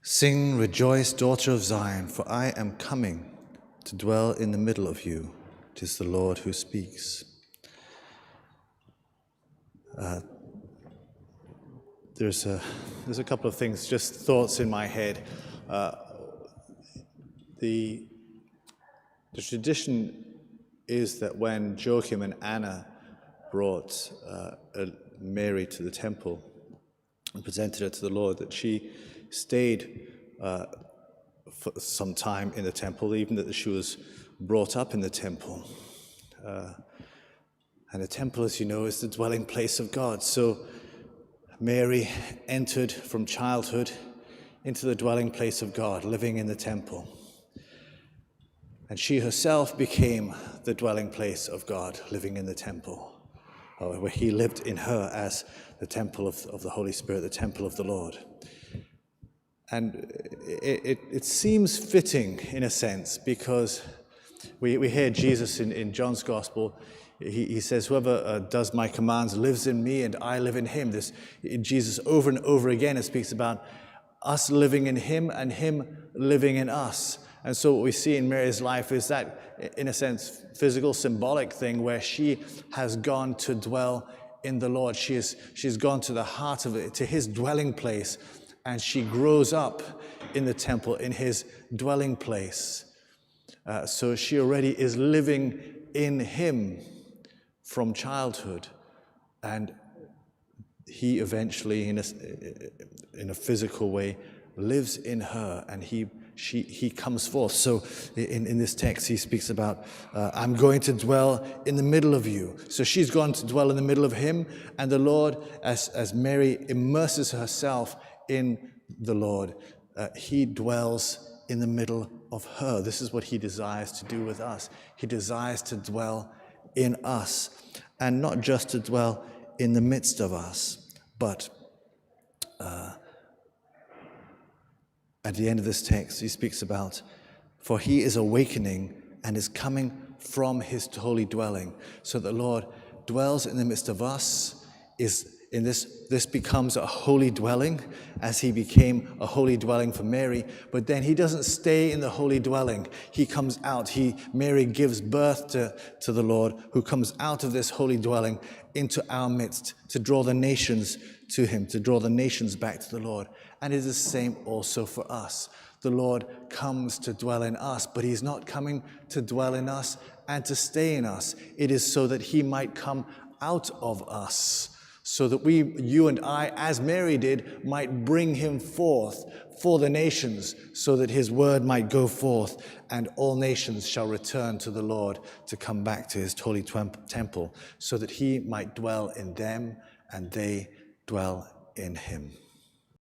Sing, rejoice, daughter of Zion, for I am coming to dwell in the middle of you. 'Tis the Lord who speaks. There's a couple of things, just thoughts in my head. The tradition is that when Joachim and Anna brought Mary to the temple and presented her to the Lord, that she stayed for some time in the temple, even that she was brought up in the temple. And the temple, as you know, is the dwelling place of God. So Mary entered from childhood into the dwelling place of God, living in the temple. And she herself became the dwelling place of God, living in the temple, where he lived in her as the temple of the Holy Spirit, the temple of the Lord. And it seems fitting, in a sense, because we hear Jesus in John's Gospel. He says, whoever does my commands lives in me and I live in him. Jesus over and over again, it speaks about us living in him and him living in us. And so what we see in Mary's life is that, in a sense, physical, symbolic thing where she has gone to dwell in the Lord. She's gone to the heart of it, to his dwelling place, and she grows up in the temple, in his dwelling place. So she already is living in him from childhood, and he eventually, in a physical way, lives in her, and he comes forth. So in this text, he speaks about, I'm going to dwell in the middle of you. So she's gone to dwell in the middle of him, and the Lord, as Mary immerses herself in the Lord, he dwells in the middle of her. This is what he desires to do with us. He desires to dwell in us, and not just to dwell in the midst of us, but at the end of this text, he speaks about, for he is awakening and is coming from his holy dwelling. So the Lord dwells in the midst of us. This becomes a holy dwelling, as he became a holy dwelling for Mary. But then he doesn't stay in the holy dwelling. He comes out. Mary gives birth to the Lord, who comes out of this holy dwelling into our midst to draw the nations to him, to draw the nations back to the Lord. And it is the same also for us. The Lord comes to dwell in us, but he's not coming to dwell in us and to stay in us. It is so that he might come out of us, so that you and I, as Mary did, might bring him forth for the nations, so that his word might go forth, and all nations shall return to the Lord to come back to his holy temple, so that he might dwell in them and they dwell in him.